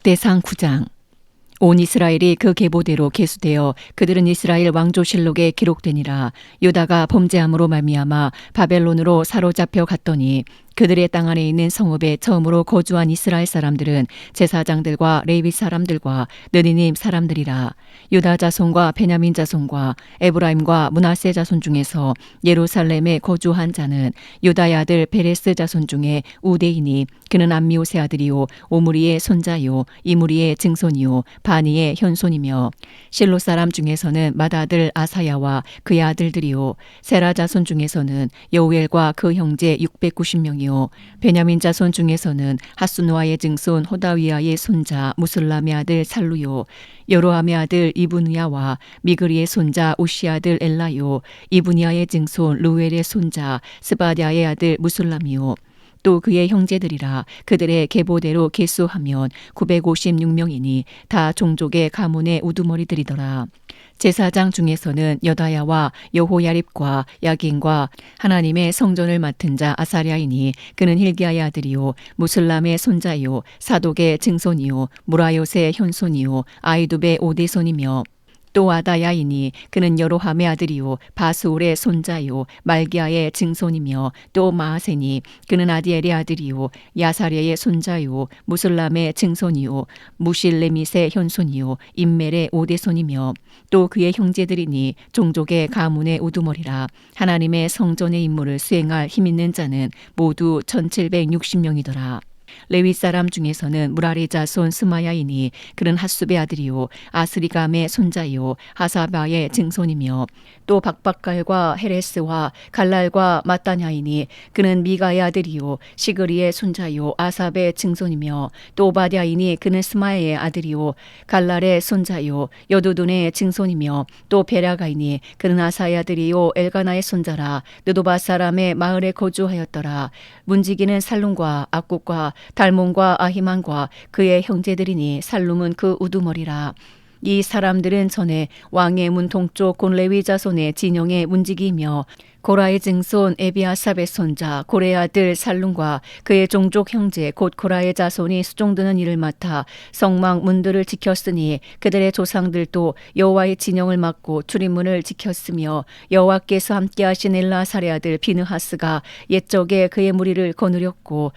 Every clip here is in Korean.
역대상 9장. 온 이스라엘이 그 계보대로 계수되어 그들은 이스라엘 왕조실록에 기록되니라. 유다가 범죄함으로 말미암아 바벨론으로 사로잡혀 갔더니 그들의 땅 안에 있는 성읍에 처음으로 거주한 이스라엘 사람들은 제사장들과 레위 사람들과 느니님 사람들이라. 유다 자손과 베냐민 자손과 에브라임과 므낫세 자손 중에서 예루살렘에 거주한 자는 유다의 아들 베레스 자손 중에 우대이니 그는 암미오세 아들이요 오므리의 손자요 이므리의 증손이요 바니의 현손이며, 실로 사람 중에서는 맏아들 아사야와 그의 아들들이요 세라 자손 중에서는 여우엘과 그 형제 690명이요 베냐민 자손 중에서는 하수노아의 증손 호다위아의 손자 무슬람의 아들 살루요 여로함의 아들 이브니아와 미그리의 손자 우시 아들 엘라요 이브니아의 증손 루엘의 손자 스바디아의 아들 무슬람이요 또 그의 형제들이라. 그들의 계보대로 계수하면 956명이니 다 종족의 가문의 우두머리들이더라. 제사장 중에서는 여다야와 여호야립과 야긴과 하나님의 성전을 맡은 자 아사랴이니 그는 힐기야의 아들이요 무슬람의 손자요 사독의 증손이요 무라요세의 현손이요 아이두베의 오대손이며, 또 아다야이니 그는 여로함의 아들이요 바스울의 손자요 말기야의 증손이며, 또 마아세니 그는 아디엘의 아들이요 야사랴의 손자요 무슬람의 증손이요 무실레밋의 현손이요 임멜의 오대손이며, 또 그의 형제들이니 종족의 가문의 우두머리라. 하나님의 성전의 임무를 수행할 힘 있는 자는 모두 1760명이더라. 레위 사람 중에서는 무라리 자손 스마야이니 그는 핫숲의 아들이요 아스리감의 손자요 하사바의 증손이며, 또 박박갈과 헤레스와 갈랄과 마따냐이니 그는 미가의 아들이요 시그리의 손자요 아삽의 증손이며, 또 오바댜이니 그는 스마야의 아들이요 갈랄의 손자요 여두둔의 증손이며, 또 베라가이니 그는 아사의 아들이요 엘가나의 손자라. 느도바 사람의 마을에 거주하였더라. 문지기는 살룸과 악국과 달몬과 아히만과 그의 형제들이니 살룸은 그 우두머리라. 이 사람들은 전에 왕의 문 동쪽 곤레위 자손의 진영의 문지기이며, 고라의 증손 에비아삽의 손자 고레의 아들 살룸과 그의 종족 형제 곧 고라의 자손이 수종드는 일을 맡아 성막 문들을 지켰으니 그들의 조상들도 여호와의 진영을 맡고 출입문을 지켰으며, 여호와께서 함께하신 엘라사의 아들 비느하스가 옛적에 그의 무리를 거느렸고,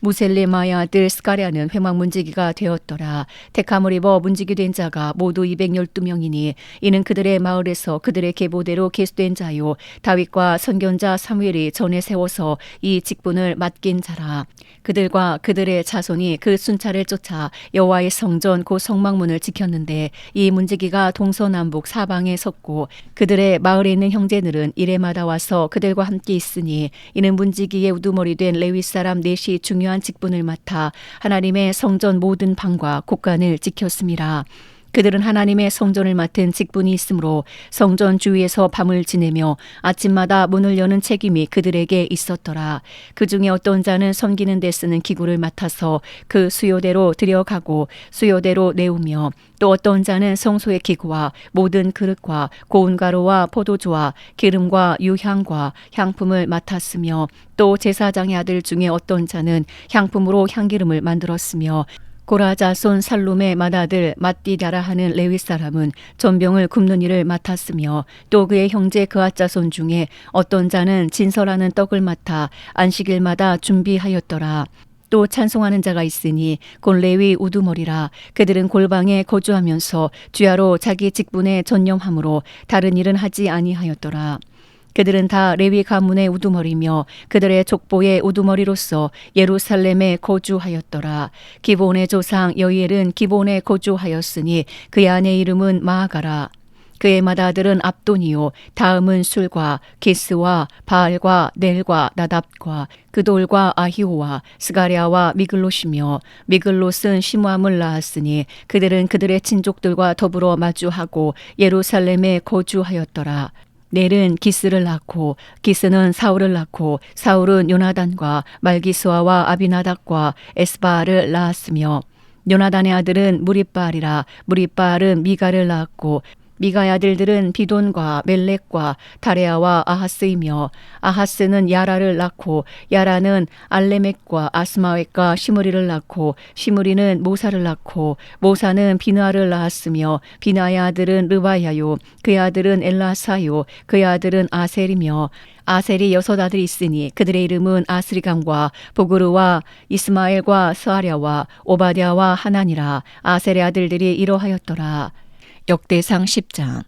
무셀레마의 아들 스가랴는 회막 문지기가 되었더라. 택함을 입어 문지기 된 자가 모두 212명이니 이는 그들의 마을에서 그들의 계보대로 계수된 자요 다윗과 선견자 사무엘이 전에 세워서 이 직분을 맡긴 자라. 그들과 그들의 자손이 그 순찰을 쫓아 여호와의 성전 곧 성막문을 지켰는데, 이 문지기가 동서남북 사방에 섰고 그들의 마을에 있는 형제들은 이레마다 와서 그들과 함께 있으니, 이는 문지기의 우두머리 된 레위 사람 넷이 중요한 직분을 맡아 하나님의 성전 모든 방과 곳간을 지켰음이라. 그들은 하나님의 성전을 맡은 직분이 있으므로 성전 주위에서 밤을 지내며 아침마다 문을 여는 책임이 그들에게 있었더라. 그 중에 어떤 자는 섬기는 데 쓰는 기구를 맡아서 그 수요대로 들여가고 수요대로 내우며, 또 어떤 자는 성소의 기구와 모든 그릇과 고운 가루와 포도주와 기름과 유향과 향품을 맡았으며, 또 제사장의 아들 중에 어떤 자는 향품으로 향기름을 만들었으며, 고라 자손 살룸의 맏아들 맏디다라 하는 레위 사람은 전병을 굽는 일을 맡았으며, 또 그의 형제 그앗 자손 중에 어떤 자는 진설하는 떡을 맡아 안식일마다 준비하였더라. 또 찬송하는 자가 있으니 곧 레위 우두머리라. 그들은 골방에 거주하면서 주야로 자기 직분에 전념함으로 다른 일은 하지 아니하였더라. 그들은 다 레위 가문의 우두머리며 그들의 족보의 우두머리로서 예루살렘에 거주하였더라. 기본의 조상 여이엘은 기본에 거주하였으니 그의 아내 이름은 마아가라. 그의 맏아들은 압돈이요 다음은 술과 기스와 바알과 넬과 나답과 그돌과 아히오와 스가랴와 미글롯이며, 미글롯은 시므함을 낳았으니 그들은 그들의 친족들과 더불어 마주하고 예루살렘에 거주하였더라. 넬은 기스를 낳고 기스는 사울을 낳고 사울은 요나단과 말기스와와 아비나답과 에스바알을 낳았으며, 요나단의 아들은 무리바알이라. 무리바알은 미가를 낳았고 미가의 아들들은 비돈과 멜렉과 다레아와 아하스이며 아하스는 야라를 낳고 야라는 알레멕과 아스마웻과 시므리를 낳고 시므리는 모사를 낳고 모사는 비느아를 낳았으며 비느아의 아들은 르바야요 그의 아들은 엘라사요 그의 아들은 아셀이며 아셀이 6 아들이 있으니 그들의 이름은 아스리감과 보그르와 이스마엘과 스아랴와 오바댜와 하나니라. 아셀의 아들들이 이러하였더라. 역대상 10장.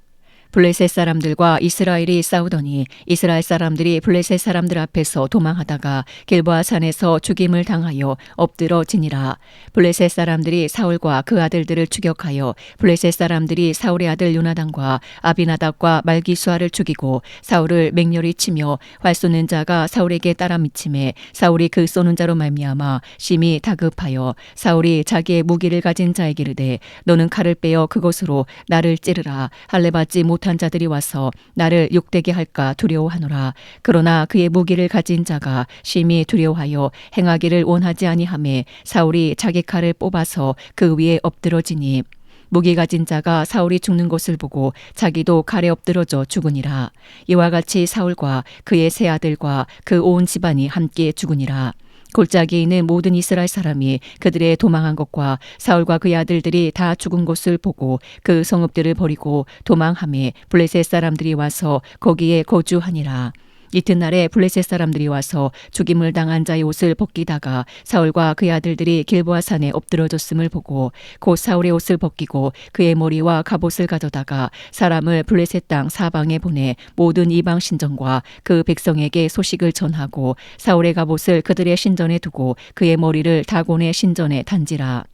블레셋 사람들과 이스라엘이 싸우더니 이스라엘 사람들이 블레셋 사람들 앞에서 도망하다가 길보아 산에서 죽임을 당하여 엎드러지니라. 블레셋 사람들이 사울과 그 아들들을 추격하여 블레셋 사람들이 사울의 아들 요나단과 아비나답과 말기수아를 죽이고 사울을 맹렬히 치며 활 쏘는 자가 사울에게 따라 미침에 사울이 그 쏘는 자로 말미암아 심히 다급하여 사울이 자기의 무기를 가진 자에게 이르되 너는 칼을 빼어 그것으로 나를 찌르라. 할례 받지 못한 자들이 와서 나를 욕되게 할까 두려워하노라. 그러나 그의 무기를 가진 자가 심히 두려워하여 행하기를 원하지 아니하매 사울이 자기 칼을 뽑아서 그 위에 엎드러지니 무기 가진 자가 사울이 죽는 것을 보고 자기도 칼에 엎드러져 죽으니라. 이와 같이 사울과 그의 세 아들과 그 온 집안이 함께 죽으니라. 골짜기에 있는 모든 이스라엘 사람이 그들의 도망한 것과 사울과 그의 아들들이 다 죽은 것을 보고 그 성읍들을 버리고 도망하매 블레셋 사람들이 와서 거기에 거주하니라. 이튿날에 블레셋 사람들이 와서 죽임을 당한 자의 옷을 벗기다가 사울과 그의 아들들이 길보아 산에 엎드러졌음을 보고 곧 사울의 옷을 벗기고 그의 머리와 갑옷을 가져다가 사람을 블레셋 땅 사방에 보내 모든 이방 신전과 그 백성에게 소식을 전하고 사울의 갑옷을 그들의 신전에 두고 그의 머리를 다곤의 신전에 단지라.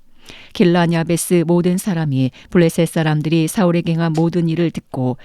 길라 야베스 모든 사람이 블레셋 사람들이 사울에게 행한 모든 일을 듣고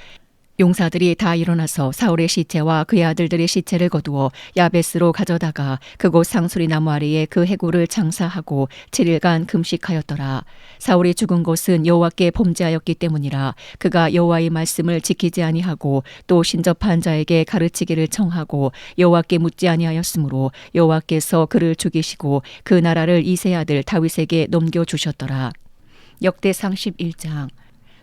용사들이 다 일어나서 사울의 시체와 그의 아들들의 시체를 거두어 야베스로 가져다가 그곳 상수리 나무 아래에 그 해골을 장사하고 7일간 금식하였더라. 사울이 죽은 것은 여호와께 범죄하였기 때문이라. 그가 여호와의 말씀을 지키지 아니하고 또 신접한 자에게 가르치기를 청하고 여호와께 묻지 아니하였으므로 여호와께서 그를 죽이시고 그 나라를 이새의 아들 다윗에게 넘겨주셨더라. 역대상 11장.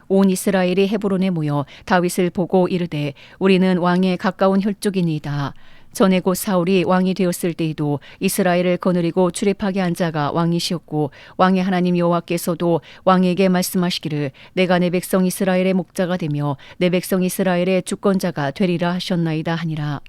온 이스라엘이 헤브론에 모여 다윗을 보고 이르되 우리는 왕에 가까운 혈족이니이다. 전에 곧 사울이 왕이 되었을 때에도 이스라엘을 거느리고 출입하게 한 자가 왕이시었고 왕의 하나님 여호와께서도 왕에게 말씀하시기를 내가 내 백성 이스라엘의 목자가 되며 내 백성 이스라엘의 주권자가 되리라 하셨나이다 하니라.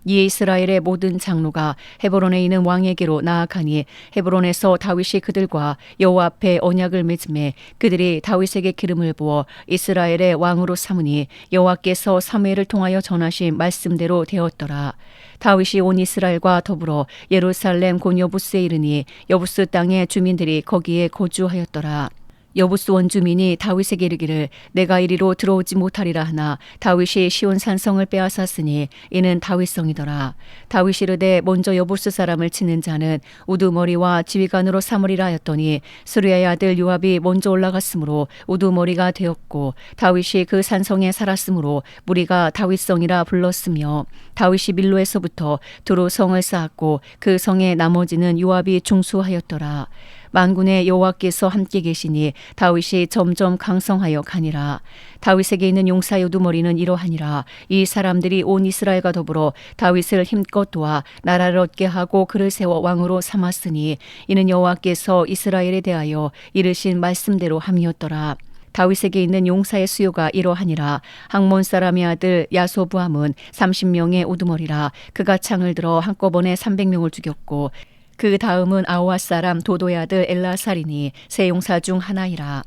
이에 이스라엘의 모든 장로가 헤브론에 있는 왕에게로 나아가니 헤브론에서 다윗이 그들과 여호와 앞에 언약을 맺음에 그들이 다윗에게 기름을 부어 이스라엘의 왕으로 삼으니 여호와께서 사무엘을 통하여 전하신 말씀대로 되었더라. 다윗이 온 이스라엘과 더불어 예루살렘 곧 여부스에 이르니 여부스 땅의 주민들이 거기에 거주하였더라. 여부스 원주민이 다윗에게 이르기를 내가 이리로 들어오지 못하리라 하나 다윗이 시온 산성을 빼앗았으니 이는 다윗성이더라. 다윗이 이르되 먼저 여부스 사람을 치는 자는 우두머리와 지휘관으로 삼으리라 하였더니 스루야의 아들 요압이 먼저 올라갔으므로 우두머리가 되었고 다윗이 그 산성에 살았으므로 무리가 다윗성이라 불렀으며 다윗이 밀로에서부터 두루 성을 쌓았고 그 성의 나머지는 요압이 중수하였더라. 만군의 여호와께서 함께 계시니 다윗이 점점 강성하여 가니라. 다윗에게 있는 용사의 우두머리는 이러하니라. 이 사람들이 온 이스라엘과 더불어 다윗을 힘껏 도와 나라를 얻게 하고 그를 세워 왕으로 삼았으니 이는 여호와께서 이스라엘에 대하여 이르신 말씀대로 함이었더라. 다윗에게 있는 용사의 수요가 이러하니라. 학몬 사람의 아들 야소부함은 30명의 우두머리라. 그가 창을 들어 한꺼번에 300명을 죽였고 그 다음은 아우아 사람 도도의 아들 엘라살이니 세 용사 중 하나이라.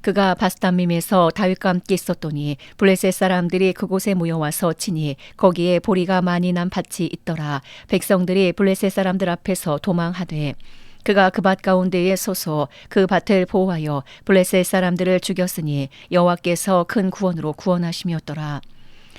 그가 바스담밈에서 다윗과 함께 있었더니 블레셋 사람들이 그곳에 모여와서 치니 거기에 보리가 많이 난 밭이 있더라. 백성들이 블레셋 사람들 앞에서 도망하되 그가 그 밭 가운데에 서서 그 밭을 보호하여 블레셋 사람들을 죽였으니 여호와께서 큰 구원으로 구원하심이었더라.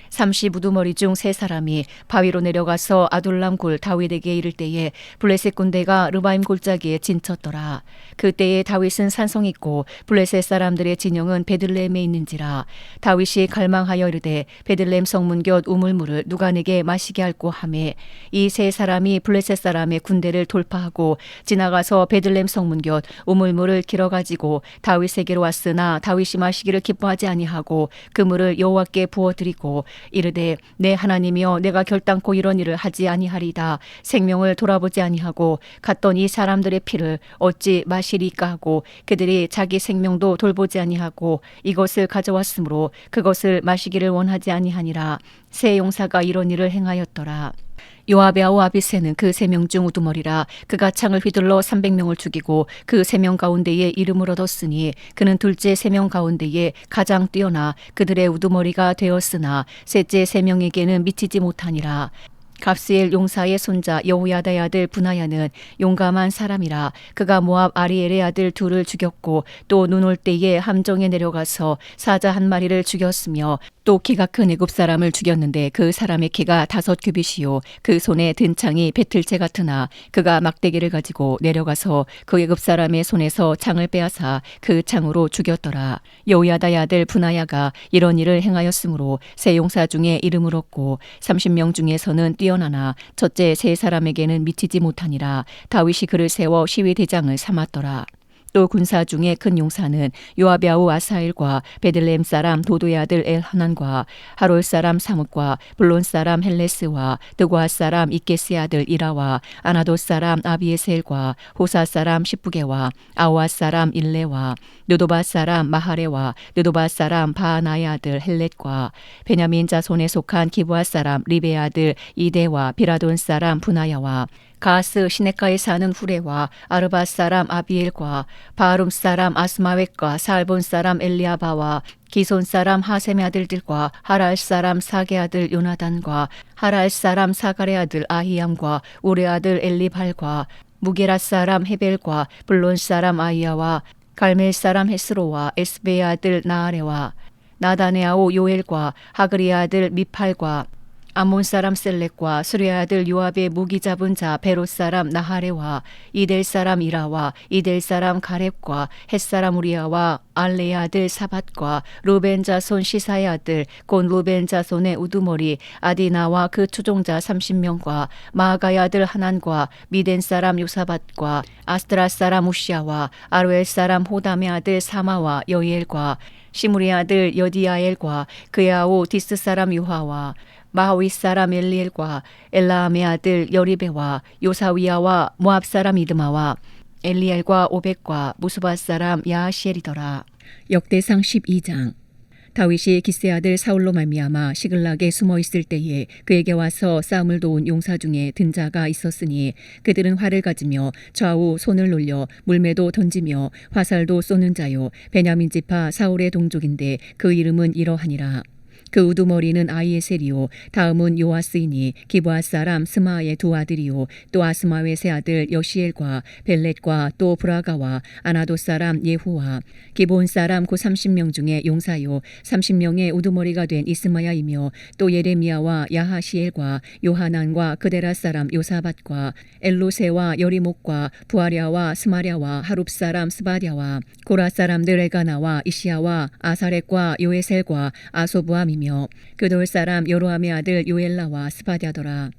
30 우두머리 중 3사람이 바위로 내려가서 아둘람 굴 다윗에게 이를 때에 블레셋 군대가 르바임 골짜기에 진쳤더라. 그때에 다윗은 산성이 있고 블레셋 사람들의 진영은 베들레헴에 있는지라. 다윗이 갈망하여 이르되 베들레헴 성문 곁 우물물을 누가 내게 마시게 할꼬 하매 이 3사람이 블레셋 사람의 군대를 돌파하고 지나가서 베들레헴 성문 곁 우물물을 길어가지고 다윗에게로 왔으나 다윗이 마시기를 기뻐하지 아니하고 그 물을 여호와께 부어드리고 이르되 내 하나님이여 내가 결단코 이런 일을 하지 아니하리다. 생명을 돌아보지 아니하고 갔더니 사람들의 피를 어찌 마시리까 하고 그들이 자기 생명도 돌보지 아니하고 이것을 가져왔으므로 그것을 마시기를 원하지 아니하니라. 세 용사가 이런 일을 행하였더라. 요압의 아우 아비새는 그 3명 중 우두머리라. 그가 창을 휘둘러 300명을 죽이고 그 3명 가운데에 이름을 얻었으니 그는 둘째 3명 가운데에 가장 뛰어나 그들의 우두머리가 되었으나 셋째 3명에게는 미치지 못하니라. 갑스엘 용사의 손자 여호야다의 아들 분하야는 용감한 사람이라. 그가 모압 아리엘의 아들 둘을 죽였고 또 눈 올 때에 함정에 내려가서 사자 1마리를 죽였으며 또 키가 큰 애굽 사람을 죽였는데 그 사람의 키가 5규빗이요 그 손에 든 창이 배틀채 같으나 그가 막대기를 가지고 내려가서 그 애굽 사람의 손에서 창을 빼앗아 그 창으로 죽였더라. 여호야다의 아들 분하야가 이런 일을 행하였으므로 세 용사 중에 이름을 얻고 30명 중에서는 뛰어나나 첫째 3사람에게는 미치지 못하니라. 다윗이 그를 세워 시위 대장을 삼았더라. 또 군사 중에 큰 용사는 요압의 아우 아사엘과 베들레헴 사람 도도의 아들 엘하난과 하롤 사람 사뭇과 블론 사람 헬레스와 드고아 사람 이케스의 아들 이라와 아나돗 사람 아비에셀과 호사 사람 시부게와 아오아 사람 일레와 느도바 사람 마하레와 느도바 사람 바하나의 아들 헬렛과 베냐민 자손에 속한 기브아 사람 리베의 아들 이데와 비라돈 사람 분하야와 가스 시내가에 사는 후레와 아르바 사람 아비엘과 바하룸 사람 아스마웻과 살본 사람 엘리아바와 기손 사람 하셈의 아들들과 하랄 사람 사게 아들 요나단과 하랄 사람 사갈의 아들 아히암과 우레 아들 엘리발과 무게라 사람 헤벨과 블론 사람 아이야와 갈멜 사람 헤스로와 에스베의 아들 나아레와 나단의 아우 요엘과 하그리의 아들 미팔과 암몬 사람 셀렉과 수리의 아들 요압의 무기 잡은 자 베롯 사람 나하레와 이델 사람 이라와 이델 사람 가렙과 헷 사람 우리아와 알레의 아들 사밧과 루벤 자손 시사의 아들 곧 루벤 자손의 우두머리 아디나와 그 추종자 30명과 마아가의 아들 하난과 미덴 사람 요사밧과 아스트라 사람 우시아와 아루엘 사람 호담의 아들 사마와 여이엘과 시므리의 아들 여디아엘과 그의 아우 디스 사람 유하와 마하위 사람 엘리엘과 엘라함의 아들 여리베와 요사위아와 모압 사람 이드마와 엘리엘과 오벡과 무스바 사람 야하시엘이더라. 역대상 12장. 다윗이 기스의 아들 사울로 말미암아 시글락에 숨어 있을 때에 그에게 와서 싸움을 도운 용사 중에 든 자가 있었으니 그들은 활을 가지며 좌우 손을 놀려 물매도 던지며 화살도 쏘는 자요 베냐민 지파 사울의 동족인데 그 이름은 이러하니라. 그 우두머리는 아이에셀이요 다음은 요아스이니 기브아 사람 스마의 두 아들이요 또 아스마웻의 아들 여시엘과 벨렛과 또 브라가와 아나돗 사람 예후와 기본 사람 고 30명 중에 용사요 30명의 우두머리가 된 이스마야이며 또 예레미야와 야하시엘과 요하난과 그데라 사람 요사밧과 엘로세와 여리목과 부아랴와 스마랴와 하룹 사람 스바랴와 고라 사람들 에가나와 이시야와 아사렉과 요에셀과 아소부암이며 그돌 사람 여로함의 아들 요엘라와 스바랴더라.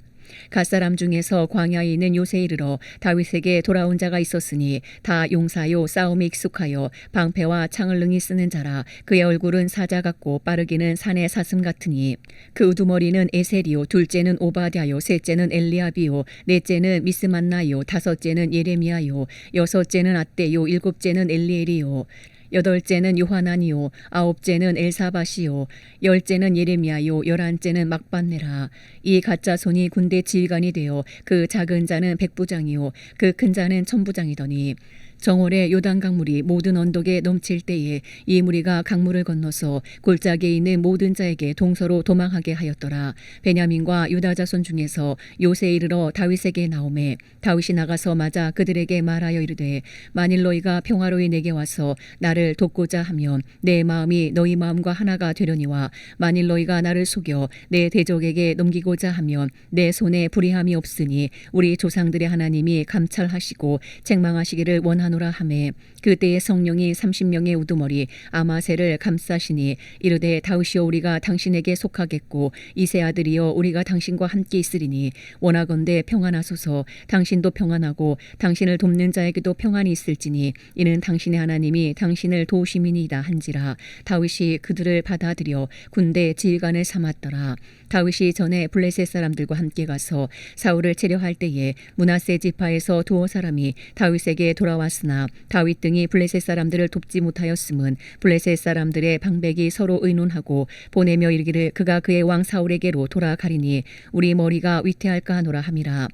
갓사람 중에서 광야에 있는 요새에 이르러 다윗에게 돌아온 자가 있었으니 다 용사요 싸움에 익숙하여 방패와 창을 능히 쓰는 자라. 그의 얼굴은 사자 같고 빠르기는 산의 사슴 같으니 그 우두머리는 에셀이요 둘째는 오바댜요 셋째는 엘리압이요 넷째는 미스만나요 다섯째는 예레미야요 여섯째는 앗대요 일곱째는 엘리엘이요 여덟째는 요하난이요 아홉째는 엘사밧이요 열째는 예레미야요 열한째는 막반네라. 이 가짜 손이 군대 지휘관이 되어 그 작은 자는 백부장이요 그 큰 자는 천부장이더니 정월에 요단 강물이 모든 언덕에 넘칠 때에 이 무리가 강물을 건너서 골짜기에 있는 모든 자에게 동서로 도망하게 하였더라. 베냐민과 유다 자손 중에서 요새에 이르러 다윗에게 나오매 다윗이 나가서 맞아 그들에게 말하여 이르되 만일 너희가 평화로이 내게 와서 나를 돕고자 하면 내 마음이 너희 마음과 하나가 되려니와 만일 너희가 나를 속여 내 대적에게 넘기고자 하면 내 손에 불의함이 없으니 우리 조상들의 하나님이 감찰하시고 책망하시기를 원하노라 하매 그때의 성령이 30명의 우두머리 아마새를 감싸시니 이르되 다윗이여 우리가 당신에게 속하겠고 이세 아들이여 우리가 당신과 함께 있으리니 원하건대 평안하소서. 당신도 평안하고 당신을 돕는 자에게도 평안이 있을지니 이는 당신의 하나님이 당신을 도우심이니이다 한지라. 다윗이 그들을 받아들여 군대 지휘관을 삼았더라. 다윗이 전에 블레셋 사람들과 함께 가서 사울을 체려할 때에 므낫세 지파에서 두어 사람이 다윗에게 돌아왔으나 다윗 등이 블레셋 사람들을 돕지 못하였음은 블레셋 사람들의 방백이 서로 의논하고 보내며 이르기를 그가 그의 왕 사울에게로 돌아가리니 우리 머리가 위태할까 하노라 함이라.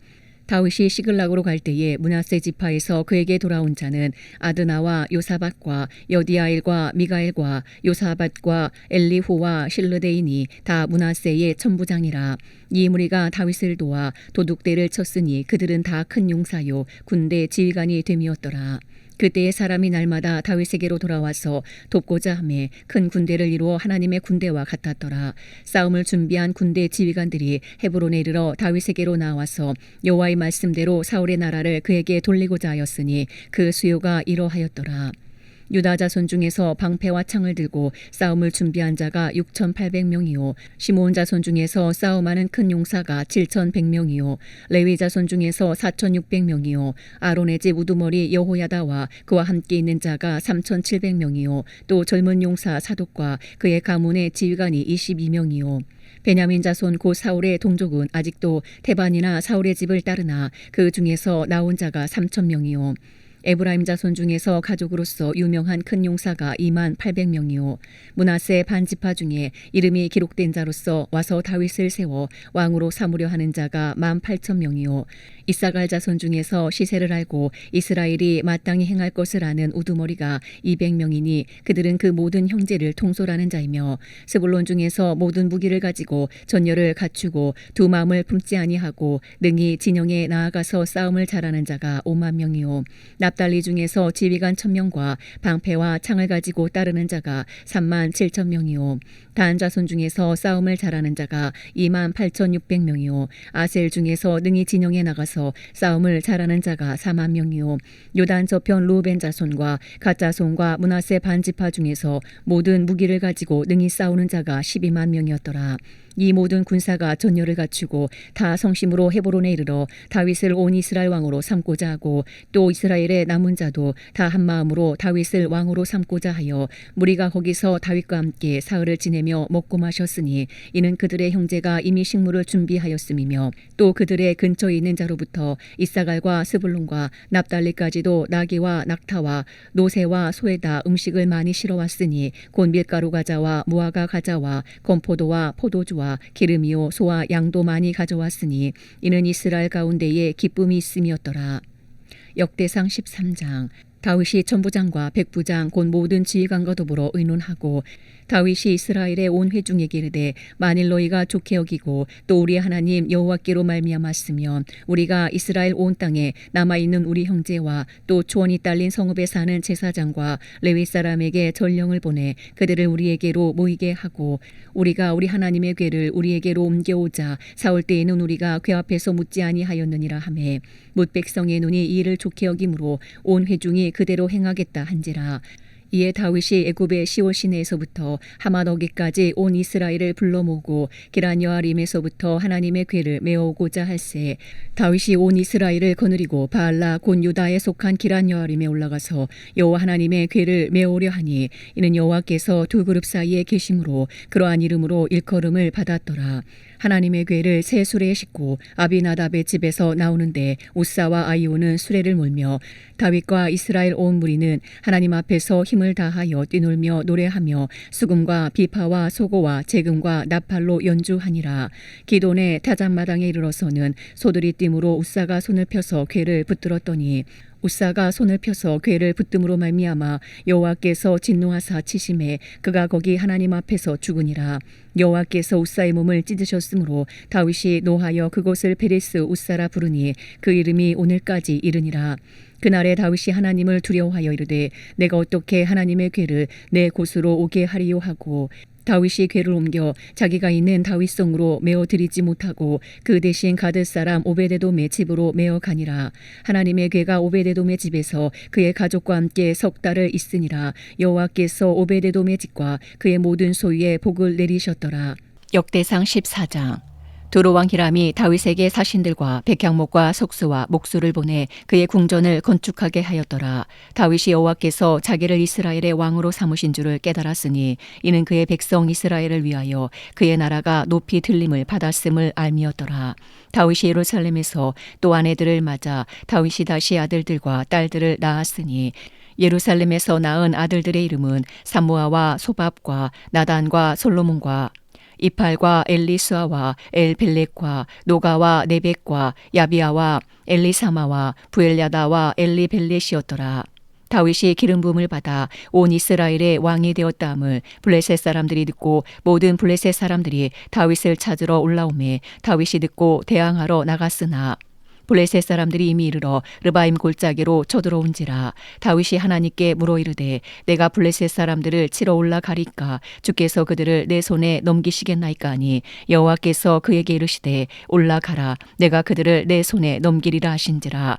다윗이 시글락으로 갈 때에 므낫세 지파에서 그에게 돌아온 자는 아드나와 요사밧과 여디아일과 미가엘과 요사밧과 엘리후와 실르데이니 다 므낫세의 천부장이라. 이 무리가 다윗을 도와 도둑대를 쳤으니 그들은 다 큰 용사요 군대 지휘관이 됨이었더라. 그때의 사람이 날마다 다윗에게로 돌아와서 돕고자 하매 큰 군대를 이루어 하나님의 군대와 같았더라. 싸움을 준비한 군대 지휘관들이 헤브론에 이르러 다윗에게로 나와서 여호와의 말씀대로 사울의 나라를 그에게 돌리고자 하였으니 그 수요가 이러하였더라. 유다 자손 중에서 방패와 창을 들고 싸움을 준비한 자가 6,800명이요 시므온 자손 중에서 싸움하는 큰 용사가 7,100명이요 레위 자손 중에서 4,600명이요 아론의 집 우두머리 여호야다와 그와 함께 있는 자가 3,700명이요 또 젊은 용사 사독과 그의 가문의 지휘관이 22명이요 베냐민 자손 곧 사울의 동족은 아직도 테반이나 사울의 집을 따르나 그 중에서 나온 자가 3,000명이요 에브라임 자손 중에서 가족으로서 유명한 큰 용사가 28,000명이요 므낫세 반지파 중에 이름이 기록된 자로서 와서 다윗을 세워 왕으로 삼으려 하는 자가 18,000명이요 이사갈 자손 중에서 시세를 알고 이스라엘이 마땅히 행할 것을 아는 우두머리가 200명이니 그들은 그 모든 형제를 통솔하는 자이며 스불론 중에서 모든 무기를 가지고 전열을 갖추고 두 마음을 품지 아니하고 능히 진영에 나아가서 싸움을 잘하는 자가 50,000명이요 납달리 중에서 지휘관 1,000명과 방패와 창을 가지고 따르는 자가 37,000명이요 단 자손 중에서 싸움을 잘하는 자가 28,600명이요 아셀 중에서 능히 진영에 나가서 싸움을 잘하는 자가 40,000명이요 요단 저편 루벤 자손과 갓 자손과 므낫세 반지파 중에서 모든 무기를 가지고 능히 싸우는 자가 120,000명이었더라. 이 모든 군사가 전열을 갖추고 다 성심으로 헤브론에 이르러 다윗을 온 이스라엘 왕으로 삼고자 하고 또 이스라엘의 남은 자도 다 한마음으로 다윗을 왕으로 삼고자 하여 무리가 거기서 다윗과 함께 사흘을 지내며 먹고 마셨으니 이는 그들의 형제가 이미 식물을 준비하였음이며 또 그들의 근처에 있는 자로부터 이사갈과 스불론과 납달리까지도 나귀와 낙타와 노새와 소에다 음식을 많이 실어왔으니 곧 밀가루 과자와 무화과 과자와 건포도와 포도주와 기름이요 소와 양도 많이 가져왔으니 이는 이스라엘 가운데에 기쁨이 있음이었더라. 역대상 13장. 다윗이 천부장과 백부장 곧 모든 지휘관과 더불어 의논하고 다윗이 이스라엘의 온 회중에게 이르되 만일 너희가 좋게 여기고 또 우리 하나님 여호와께로 말미암았으면 우리가 이스라엘 온 땅에 남아있는 우리 형제와 또 초원이 딸린 성읍에 사는 제사장과 레위 사람에게 전령을 보내 그들을 우리에게로 모이게 하고 우리가 우리 하나님의 궤를 우리에게로 옮겨오자 사올 때에는 우리가 궤 앞에서 묻지 아니하였느니라 하매 뭇 백성의 눈이 이 일을 좋게 여김으로 온 회중이 그대로 행하겠다 한지라. 이에 다윗이 애굽의 시올 시내에서부터 하맛 어기까지 온 이스라엘을 불러 모으고 기란 여아림에서부터 하나님의 궤를 메어오고자 할세 다윗이 온 이스라엘을 거느리고 바알라 곧 유다에 속한 기란 여아림에 올라가서 여호와 하나님의 궤를 메어오려 하니 이는 여호와께서 두 그룹 사이에 계심으로 그러한 이름으로 일컬음을 받았더라. 하나님의 궤를 새 수레에 싣고 아비나답의 집에서 나오는데 우사와 아이오는 수레를 몰며 다윗과 이스라엘 온 무리는 하나님 앞에서 힘을 다하여 뛰놀며 노래하며 수금과 비파와 소고와 재금과 나팔로 연주하니라. 기돈의 타작마당에 이르러서는 소들이 띠므로 우사가 손을 펴서 궤를 붙들었더니 우사가 손을 펴서 궤를 붙듦으로 말미암아 여호와께서 진노하사 치심에 그가 거기 하나님 앞에서 죽으니라. 여호와께서 우사의 몸을 찢으셨으므로 다윗이 노하여 그곳을 베레스 우사라 부르니 그 이름이 오늘까지 이르니라. 그날에 다윗이 하나님을 두려워하여 이르되 내가 어떻게 하나님의 궤를 내 곳으로 오게 하리요 하고 다윗이 궤를 옮겨 자기가 있는 다윗성으로 메어 드리지 못하고 그 대신 가드 사람 오베데돔의 집으로 메어 가니라. 하나님의 궤가 오베데돔의 집에서 그의 가족과 함께 석 달을 있으니라. 여호와께서 오베데돔의 집과 그의 모든 소유에 복을 내리셨더라. 역대상 14장. 두로왕 히람이 다윗에게 사신들과 백향목과 석수와 목수를 보내 그의 궁전을 건축하게 하였더라. 다윗이 여호와께서 자기를 이스라엘의 왕으로 삼으신 줄을 깨달았으니 이는 그의 백성 이스라엘을 위하여 그의 나라가 높이 들림을 받았음을 알미었더라. 다윗이 예루살렘에서 또 아내들을 맞아 다윗이 다시 아들들과 딸들을 낳았으니 예루살렘에서 낳은 아들들의 이름은 삼무아와 소밥과 나단과 솔로몬과 이팔과 엘리수아와 엘벨렉과 노가와 네벡과 야비아와 엘리사마와 부엘야다와 엘리벨렛이었더라. 다윗이 기름 부음을 받아 온 이스라엘의 왕이 되었다함을 블레셋 사람들이 듣고 모든 블레셋 사람들이 다윗을 찾으러 올라오매 다윗이 듣고 대항하러 나갔으나 블레셋 사람들이 이미 이르러 르바임 골짜기로 쳐들어온지라. 다윗이 하나님께 물어 이르되 내가 블레셋 사람들을 치러 올라가리까 주께서 그들을 내 손에 넘기시겠나이까 하니 여호와께서 그에게 이르시되 올라가라 내가 그들을 내 손에 넘기리라 하신지라.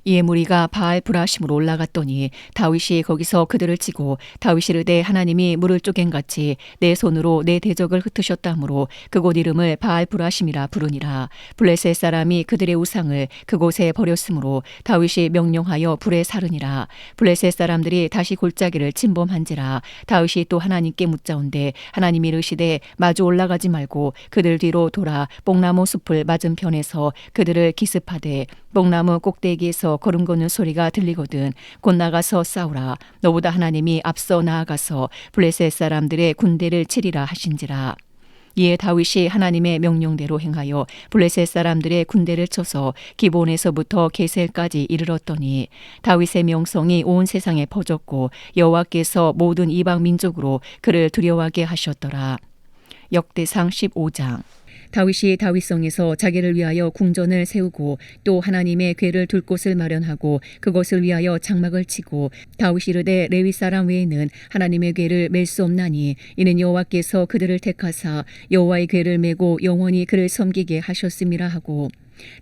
이에 무리가 바알 브라심으로 올라갔더니 다윗이 거기서 그들을 치고 다윗이 이르되 하나님이 물을 쪼갠같이 내 손으로 내 대적을 흩으셨다므로 그곳 이름을 바알 브라심이라 부르니라. 블레셋 사람이 그들의 우상을 그곳에 버렸으므로 다윗이 명령하여 불에 사르니라. 블레셋 사람들이 다시 골짜기를 침범한지라. 다윗이 또 하나님께 묻자온데 하나님이 이르시되 마주 올라가지 말고 그들 뒤로 돌아 뽕나무 숲을 맞은편에서 그들을 기습하되 뽕나무 꼭대기에서 걸음 걷는 소리가 들리거든 곧 나가서 싸우라. 너보다 하나님이 앞서 나아가서 블레셋 사람들의 군대를 치리라 하신지라. 이에 다윗이 하나님의 명령대로 행하여 블레셋 사람들의 군대를 쳐서 기본에서부터 게셀까지 이르렀더니 다윗의 명성이 온 세상에 퍼졌고 여호와께서 모든 이방 민족으로 그를 두려워하게 하셨더라. 역대상 15장. 다윗이 다윗성에서 자기를 위하여 궁전을 세우고 또 하나님의 궤를 둘 곳을 마련하고 그것을 위하여 장막을 치고 다윗이 이르되 레위 사람 외에는 하나님의 궤를 맬 수 없나니 이는 여호와께서 그들을 택하사 여호와의 궤를 메고 영원히 그를 섬기게 하셨음이라 하고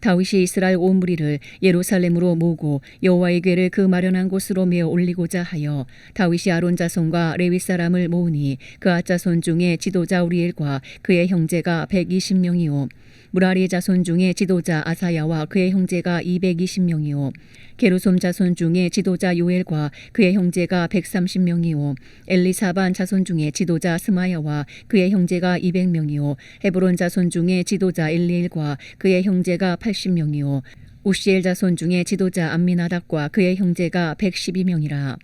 다윗이 이스라엘 온 무리를 예루살렘으로 모으고 여호와의 궤를 그 마련한 곳으로 메어 올리고자 하여 다윗이 아론 자손과 레위 사람을 모으니 그 아자손 중에 지도자 우리엘과 그의 형제가 120명이요 무라리 자손 중에 지도자 아사야와 그의 형제가 220명이요 게르솜 자손 중에 지도자 요엘과 그의 형제가 130명이요 엘리사반 자손 중에 지도자 스마야와 그의 형제가 200명이요 헤브론 자손 중에 지도자 엘리엘과 그의 형제가 80명이요 우시엘 자손 중에 지도자 암미나답과 그의 형제가 112명이라.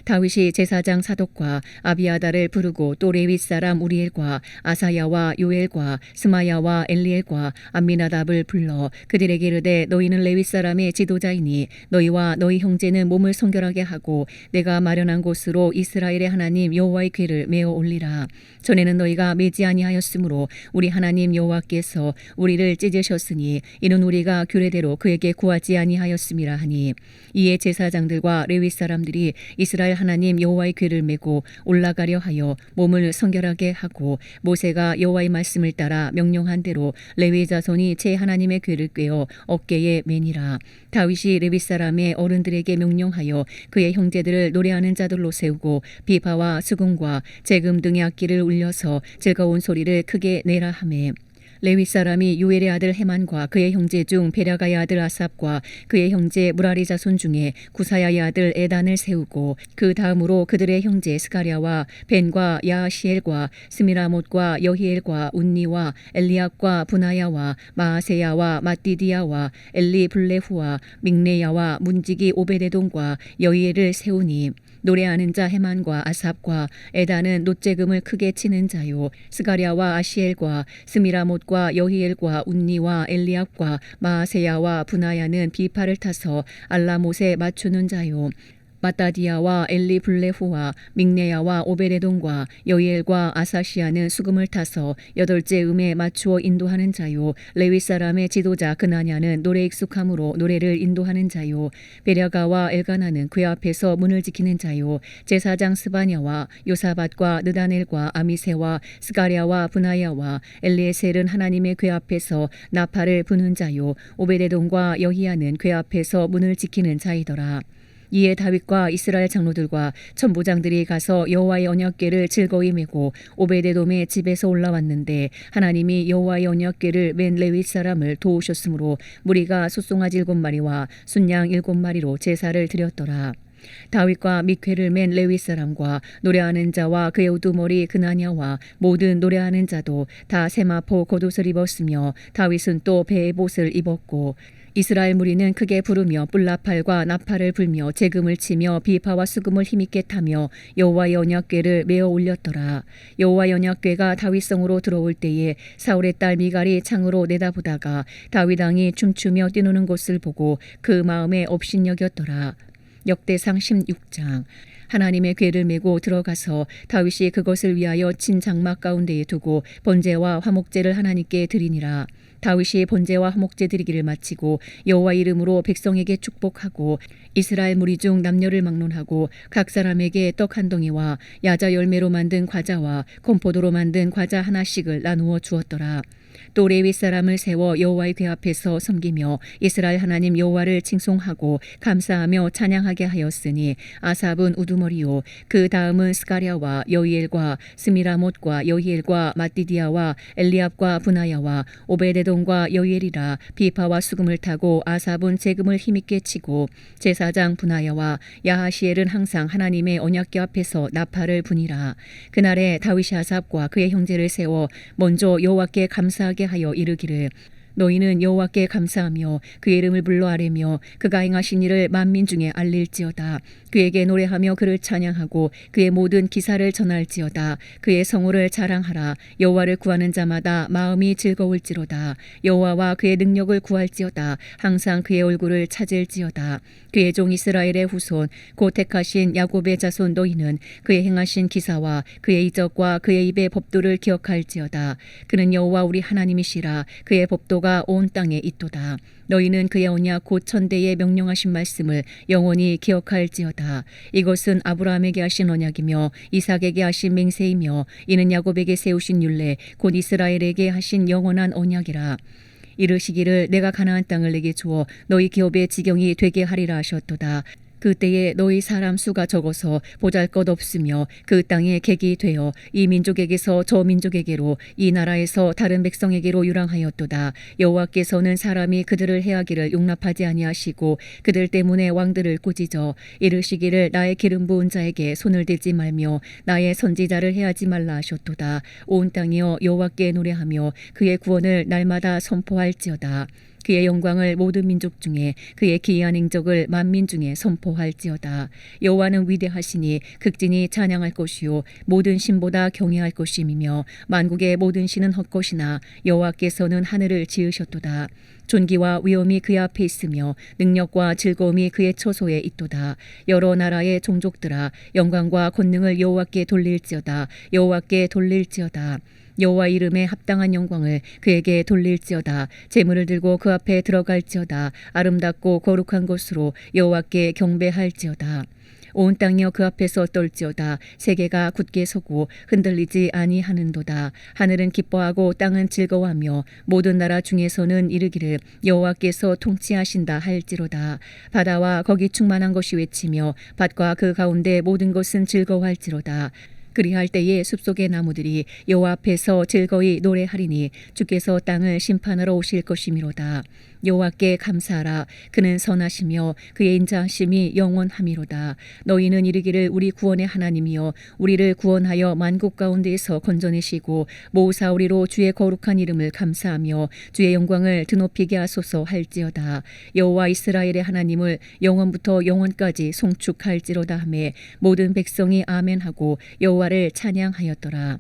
다윗이 제사장 사독과 아비아달을 부르고 또 레위 사람 우리엘과 아사야와 요엘과 스마야와 엘리엘과 암미나답을 불러 그들에게 이르되 너희는 레위 사람의 지도자이니 너희와 너희 형제는 몸을 성결하게 하고 내가 마련한 곳으로 이스라엘의 하나님 여호와의 궤를 메어 올리라. 전에는 너희가 매지 아니하였으므로 우리 하나님 여호와께서 우리를 찢으셨으니 이는 우리가 규례대로 그에게 구하지 아니하였음이라 하니 이에 제사장들과 레위 사람들이 이스라엘 하나님 여호와의 궤를 메고 올라가려 하여 몸을 성결하게 하고 모세가 여호와의 말씀을 따라 명령한 대로 레위 자손이 제 하나님의 궤를 꿰어 어깨에 매니라. 다윗이 레위 사람의 어른들에게 명령하여 그의 형제들을 노래하는 자들로 세우고 비파와 수금과 제금 등의 악기를 울려서 즐거운 소리를 크게 내라 하매 레위 사람이 요엘의 아들 헤만과 그의 형제 중 베라가의 아들 아삽과 그의 형제 무라리 자손 중에 구사야의 아들 에단을 세우고 그 다음으로 그들의 형제 스가랴와 벤과 야시엘과 스미라못과 여히엘과 운니와 엘리압과 분하야와 마아세야와 마띠디야와 엘리 블레후와 믹레야와 문지기 오베데돔과 여히엘을 세우니 노래하는 자 헤만과 아삽과 에다는 놋재금을 크게 치는 자요. 스가랴와 아시엘과 스미라못과 여히엘과 운니와 엘리압과 마아세야와 분하야는 비파를 타서 알라못에 맞추는 자요. 마따디아와 엘리블레후와 믹네야와 오베레돈과 여이엘과 아사시아는 수금을 타서 8째 음에 맞추어 인도하는 자요. 레위 사람의 지도자 그나냐는 노래 익숙함으로 노래를 인도하는 자요. 베랴가와 엘가나는 그 앞에서 문을 지키는 자요. 제사장 스바냐와 요사밧과 느다넬과 아미세와 스가랴와 분하야와 엘리에셀은 하나님의 궤 앞에서 나팔을 부는 자요. 오베데돈과 여히야는 궤 앞에서 문을 지키는 자이더라. 이에 다윗과 이스라엘 장로들과 천부장들이 가서 여호와의 언약궤를 즐거이 메고 오베데돔의 집에서 올라왔는데 하나님이 여호와의 언약궤를 맨 레위 사람을 도우셨으므로 무리가 숫송아지 7마리와 순양 7마리로 제사를 드렸더라. 다윗과 mik회를 맨 레위 사람과 노래하는 자와 그의 우두머리 그나냐와 모든 노래하는 자도 다 세마포 겉옷을 입었으며 다윗은 또 배의 옷을 입었고 이스라엘 무리는 크게 부르며 뿔나팔과 나팔을 불며 재금을 치며 비파와 수금을 힘있게 타며 여호와의 언약궤를 메어 올렸더라. 여호와의 언약궤가 다윗성으로 들어올 때에 사울의 딸 미갈이 창으로 내다보다가 다윗 왕이 춤추며 뛰노는 것을 보고 그 마음에 업신여겼더라. 역대상 16장. 하나님의 궤를 메고 들어가서 다윗이 그것을 위하여 친 장막 가운데에 두고 번제와 화목제를 하나님께 드리니라. 다윗이 번제와 화목제 드리기를 마치고 여호와 이름으로 백성에게 축복하고 이스라엘 무리 중 남녀를 막론하고 각 사람에게 떡 한 덩이와 야자 열매로 만든 과자와 건포도로 만든 과자 하나씩을 나누어 주었더라. 또 레위 사람을 세워 여호와의 궤 앞에서 섬기며 이스라엘 하나님 여호와를 칭송하고 감사하며 찬양하게 하였으니 아삽은 우두머리요 그 다음은 스가랴와 여이엘과 스미라못과 여히엘과 마띠디아와 엘리압과 분하야와 오베데돈과 여이엘이라. 비파와 수금을 타고 아삽은 재금을 힘있게 치고 제사장 분하야와 야하시엘은 항상 하나님의 언약궤 앞에서 나팔을 부니라. 그날에 다윗이 아삽과 그의 형제를 세워 먼저 여호와께 감사하게 하여 이르기를 너희는 여호와께 감사하며 그의 이름을 불러 아뢰며 그가 행하신 일을 만민 중에 알릴지어다. 그에게 노래하며 그를 찬양하고 그의 모든 기사를 전할지어다. 그의 성호를 자랑하라. 여호와를 구하는 자마다 마음이 즐거울지로다. 여호와와 그의 능력을 구할지어다. 항상 그의 얼굴을 찾을지어다. 그의 종 이스라엘의 후손 곧 택하신 야곱의 자손 너희는 그의 행하신 기사와 그의 이적과 그의 입의 법도를 기억할지어다. 그는 여호와 우리 하나님이시라. 그의 법도가 온 땅에 있도다. 너희는 그의 언약 곧 천대에 명령하신 말씀을 영원히 기억할지어다. 이것은 아브라함에게 하신 언약이며 이삭에게 하신 맹세이며 이는 야곱에게 세우신 율례 곧 이스라엘에게 하신 영원한 언약이라. 이르시기를 내가 가나안 땅을 내게 주어 너희 기업의 지경이 되게 하리라 하셨도다. 그때에 너희 사람 수가 적어서 보잘것없으며 그 땅에 객이 되어 이 민족에게서 저 민족에게로 이 나라에서 다른 백성에게로 유랑하였도다. 여호와께서는 사람이 그들을 해하기를 용납하지 아니하시고 그들 때문에 왕들을 꾸짖어 이르시기를 나의 기름 부은 자에게 손을 대지 말며 나의 선지자를 해하지 말라 하셨도다. 온 땅이여 여호와께 노래하며 그의 구원을 날마다 선포할지어다. 그의 영광을 모든 민족 중에 그의 기이한 행적을 만민 중에 선포할지어다. 여호와는 위대하시니 극진히 찬양할 것이요 모든 신보다 경외할 것임이며 만국의 모든 신은 헛것이나 여호와께서는 하늘을 지으셨도다. 존귀와 위엄이 그의 앞에 있으며 능력과 즐거움이 그의 처소에 있도다. 여러 나라의 종족들아 영광과 권능을 여호와께 돌릴지어다. 여호와께 돌릴지어다. 여호와 이름에 합당한 영광을 그에게 돌릴지어다. 재물을 들고 그 앞에 들어갈지어다. 아름답고 거룩한 곳으로 여호와께 경배할지어다. 온 땅이여 그 앞에서 떨지어다. 세계가 굳게 서고 흔들리지 아니하는도다. 하늘은 기뻐하고 땅은 즐거워하며 모든 나라 중에서는 이르기를 여호와께서 통치하신다 할지로다. 바다와 거기 충만한 것이 외치며 밭과 그 가운데 모든 것은 즐거워할지로다. 그리할 때에 숲속의 나무들이 여호와 앞에서 즐거이 노래하리니 주께서 땅을 심판하러 오실 것이미로다. 여호와께 감사하라. 그는 선하시며 그의 인자하심이 영원함이로다. 너희는 이르기를 우리 구원의 하나님이여 우리를 구원하여 만국 가운데에서 건져내시고 모으사 우리로 주의 거룩한 이름을 감사하며 주의 영광을 드높이게 하소서 할지어다. 여호와 이스라엘의 하나님을 영원부터 영원까지 송축할지로다 하매 모든 백성이 아멘하고 여호와를 찬양하였더라.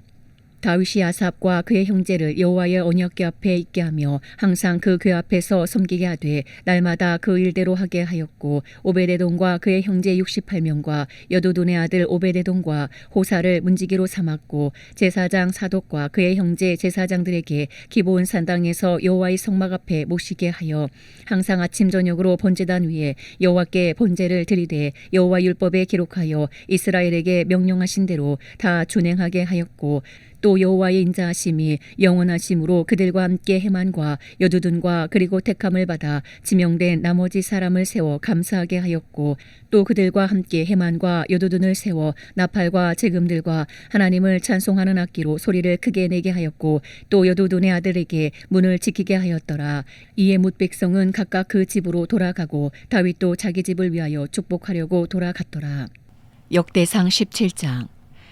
다윗이 아삽과 그의 형제를 여호와의 언약궤 앞에 있게 하며 항상 그 궤 앞에서 섬기게 하되 날마다 그 일대로 하게 하였고 오베데돔과 그의 형제 68명과 여두둔의 아들 오베데돔과 호사를 문지기로 삼았고 제사장 사독과 그의 형제 제사장들에게 기브온 산당에서 여호와의 성막 앞에 모시게 하여 항상 아침 저녁으로 번제단 위에 여호와께 번제를 드리되 여호와 율법에 기록하여 이스라엘에게 명령하신 대로 다 준행하게 하였고 또 여호와의 인자하심이 영원하심으로 그들과 함께 헤만과 여두둔과 그리고 택함을 받아 지명된 나머지 사람을 세워 감사하게 하였고 또 그들과 함께 헤만과 여두둔을 세워 나팔과 제금들과 하나님을 찬송하는 악기로 소리를 크게 내게 하였고 또 여두둔의 아들에게 문을 지키게 하였더라. 이에 뭇 백성은 각각 그 집으로 돌아가고 다윗도 자기 집을 위하여 축복하려고 돌아갔더라. 역대상 17장.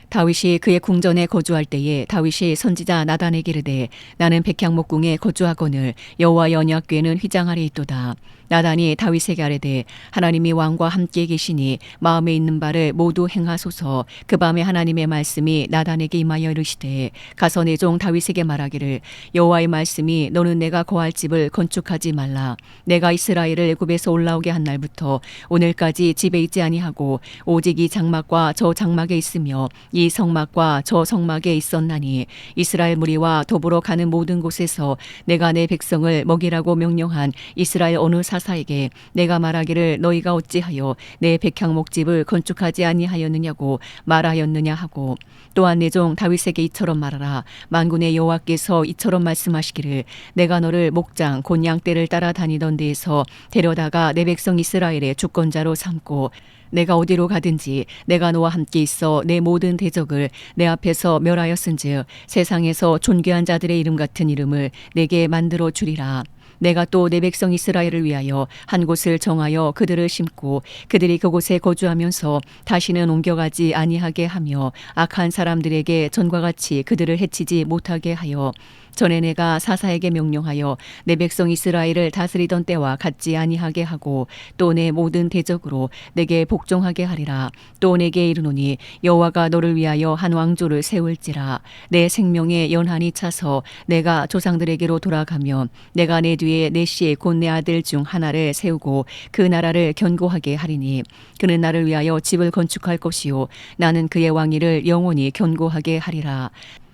다윗이 그의 궁전에 거주할 때에 다윗이 선지자 나단에게 이르되 나는 백향목궁에 거주하거늘 여호와의 언약궤는 휘장아래 있도다. 나단이 다윗에게 아뢰되 하나님이 왕과 함께 계시니 마음에 있는 바를 모두 행하소서. 그 밤에 하나님의 말씀이 나단에게 임하여 이르시되 가서 내 종 다윗에게 말하기를 여호와의 말씀이 너는 내가 거할 집을 건축하지 말라. 내가 이스라엘을 애굽에서 올라오게 한 날부터 오늘까지 집에 있지 아니하고 오직 이 장막과 저 장막에 있으며 이 성막과 저 성막에 있었나니 이스라엘 무리와 더불어 가는 모든 곳에서 내가 내 백성을 먹이라고 명령한 이스라엘 어느 사사에게 내가 말하기를 너희가 어찌하여 내 백향목집을 건축하지 아니하였느냐고 말하였느냐 하고 또한 내 종 다윗에게 이처럼 말하라. 만군의 여호와께서 이처럼 말씀하시기를 내가 너를 목장 곧 양떼를 따라 다니던 데에서 데려다가 내 백성 이스라엘의 주권자로 삼고 내가 어디로 가든지 내가 너와 함께 있어 내 모든 대적을 내 앞에서 멸하였은즉 세상에서 존귀한 자들의 이름 같은 이름을 내게 만들어 주리라. 내가 또 내 백성 이스라엘을 위하여 한 곳을 정하여 그들을 심고 그들이 그곳에 거주하면서 다시는 옮겨가지 아니하게 하며 악한 사람들에게 전과 같이 그들을 해치지 못하게 하여 전에 내가 사사에게 명령하여 내 백성 이스라엘을 다스리던 때와 같지 아니하게 하고 또 내 모든 대적으로 내게 복종하게 하리라. 또 내게 이르노니 여호와가 너를 위하여 한 왕조를 세울지라. 내 생명의 연한이 차서 내가 조상들에게로 돌아가면 내가 내 뒤에 내 씨 곧 내 아들 중 하나를 세우고 그 나라를 견고하게 하리니 그는 나를 위하여 집을 건축할 것이요 나는 그의 왕위를 영원히 견고하게 하리라.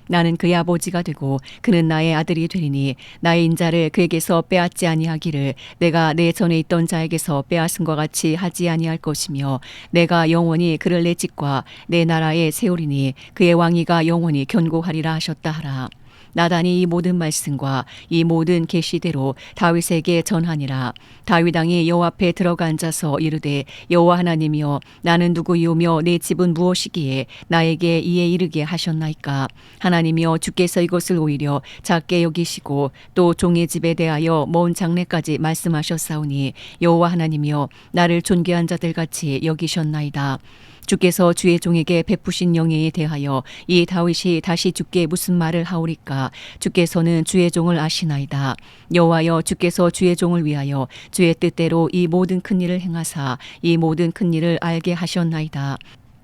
나는 그의 아버지가 되고 그는 나의 아들이 되리니 나의 인자를 그에게서 빼앗지 아니하기를 내가 내 전에 있던 자에게서 빼앗은 것 같이 하지 아니할 것이며 내가 영원히 그를 내 집과 내 나라에 세우리니 그의 왕위가 영원히 견고하리라 하셨다 하라. 나단이 이 모든 말씀과 이 모든 계시대로 다윗에게 전하니라. 다윗 왕이 여호와 앞에 들어가 앉아서 이르되 여호와 하나님이여 나는 누구이오며 내 집은 무엇이기에 나에게 이에 이르게 하셨나이까. 하나님이여 주께서 이것을 오히려 작게 여기시고 또 종의 집에 대하여 먼 장래까지 말씀하셨사오니 여호와 하나님이여 나를 존귀한 자들 같이 여기셨나이다. 주께서 주의 종에게 베푸신 영예에 대하여 이 다윗이 다시 주께 무슨 말을 하오리까. 주께서는 주의 종을 아시나이다. 여호와여 주께서 주의 종을 위하여 주의 뜻대로 이 모든 큰 일을 행하사 이 모든 큰 일을 알게 하셨나이다.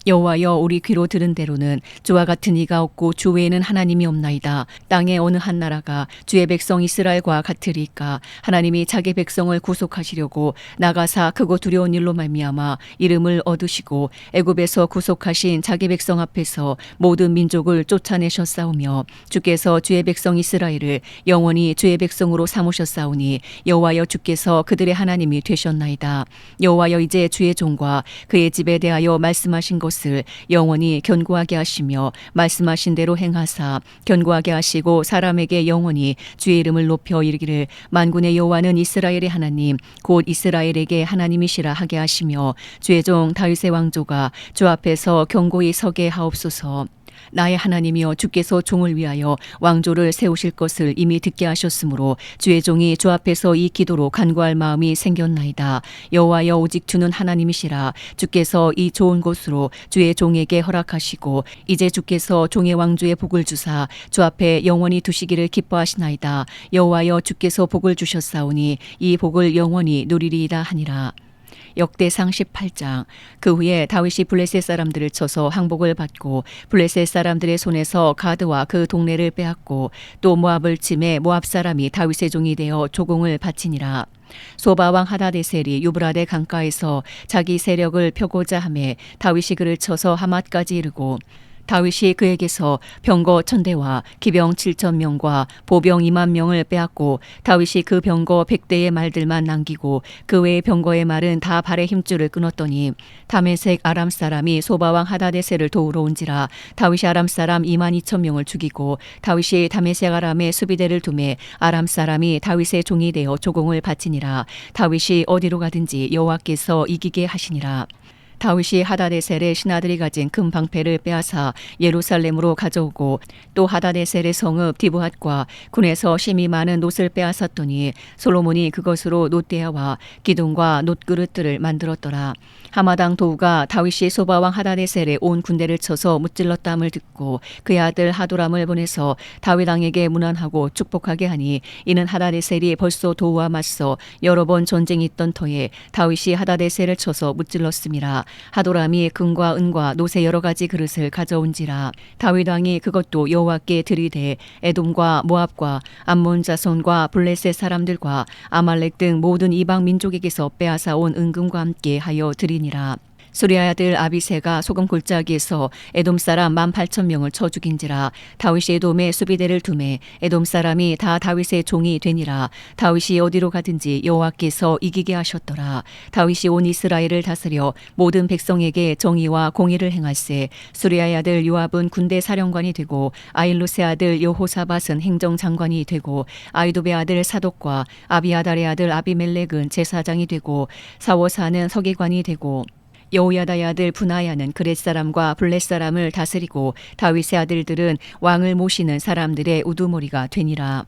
여호와여 우리 귀로 들은 대로는 주와 같은 이가 없고 주 외에는 하나님이 없나이다. 땅의 어느 한 나라가 주의 백성 이스라엘과 같으리까. 하나님이 자기 백성을 구속하시려고 나가사 크고 두려운 일로 말미암아 이름을 얻으시고 애굽에서 구속하신 자기 백성 앞에서 모든 민족을 쫓아내셨사오며 주께서 주의 백성 이스라엘을 영원히 주의 백성으로 삼으셨사오니 여호와여 주께서 그들의 하나님이 되셨나이다. 여호와여 이제 주의 종과 그의 집에 대하여 말씀하신 것을 영원히 견고하게 하시며 말씀하신 대로 행하사 견고하게 하시고 사람에게 영원히 주의 이름을 높여 이르기를 만군의 여호와는 이스라엘의 하나님 곧 이스라엘에게 하나님이시라 하게 하시며 주의 종 다윗의 왕조가 주 앞에서 견고히 서게 하옵소서. 나의 하나님이여 주께서 종을 위하여 왕조를 세우실 것을 이미 듣게 하셨으므로 주의 종이 주 앞에서 이 기도로 간구할 마음이 생겼나이다. 여호와여 오직 주는 하나님이시라. 주께서 이 좋은 곳으로 주의 종에게 허락하시고 이제 주께서 종의 왕조의 복을 주사 주 앞에 영원히 두시기를 기뻐하시나이다. 여호와여 주께서 복을 주셨사오니 이 복을 영원히 누리리이다 하니라. 역대상 18장. 그 후에 다윗이 블레셋 사람들을 쳐서 항복을 받고 블레셋 사람들의 손에서 가드와 그 동네를 빼앗고 또 모압을 침해 모압 사람이 다윗의 종이 되어 조공을 바치니라. 소바 왕 하다데셀이 유브라데 강가에서 자기 세력을 펴고자 하매 다윗이 그를 쳐서 하맛까지 이르고 다윗이 그에게서 병거 1000대와 기병 7000명과 보병 20000명을 빼앗고 다윗이 그 병거 100대의 말들만 남기고 그 외의 병거의 말은 다 발의 힘줄을 끊었더니 다메섹 아람 사람이 소바왕 하다데셀을 도우러 온지라. 다윗이 아람 사람 22000명을 죽이고 다윗이 다메섹 아람의 수비대를 두매 아람 사람이 다윗의 종이 되어 조공을 바치니라. 다윗이 어디로 가든지 여호와께서 이기게 하시니라. 다윗이 하다데셀의 신하들이 가진 금 방패를 빼앗아 예루살렘으로 가져오고 또 하다데셀의 성읍 디브핫과 군에서 심이 많은 놋을 빼앗았더니 솔로몬이 그것으로 놋대야와 기둥과 놋그릇들을 만들었더라. 하마당 도우가 다윗이 소바왕 하다데셀의 온 군대를 쳐서 무찔렀담을 듣고 그의 아들 하도람을 보내서 다윗 왕에게 문안하고 축복하게 하니 이는 하다데셀이 벌써 도우와 맞서 여러 번 전쟁이 있던 터에 다윗이 하다데셀을 쳐서 무찔렀음이라. 하도람이 금과 은과 놋의 여러 가지 그릇을 가져온지라. 다윗 왕이 그것도 여호와께 드리되 에돔과 모압과 암몬 자손과 블레셋 사람들과 아말렉 등 모든 이방 민족에게서 빼앗아 온 은금과 함께 하여 드리니라. 수리아의 아들 아비새가 소금 골짜기에서 에돔 사람 18,000명을 쳐 죽인지라. 다윗이 에돔의 수비대를 두매 에돔 사람이 다 다윗의 종이 되니라. 다윗이 어디로 가든지 여호와께서 이기게 하셨더라. 다윗이 온 이스라엘을 다스려 모든 백성에게 정의와 공의를 행할세. 수리아의 아들 요압은 군대 사령관이 되고 아일루스의 아들 여호사밧은 행정장관이 되고 아이도베의 아들 사독과 아비아달의 아들 아비멜렉은 제사장이 되고 사워사는 서기관이 되고 여호야다의 아들 분하야는 그렛 사람과 블렛 사람을 다스리고 다윗의 아들들은 왕을 모시는 사람들의 우두머리가 되니라.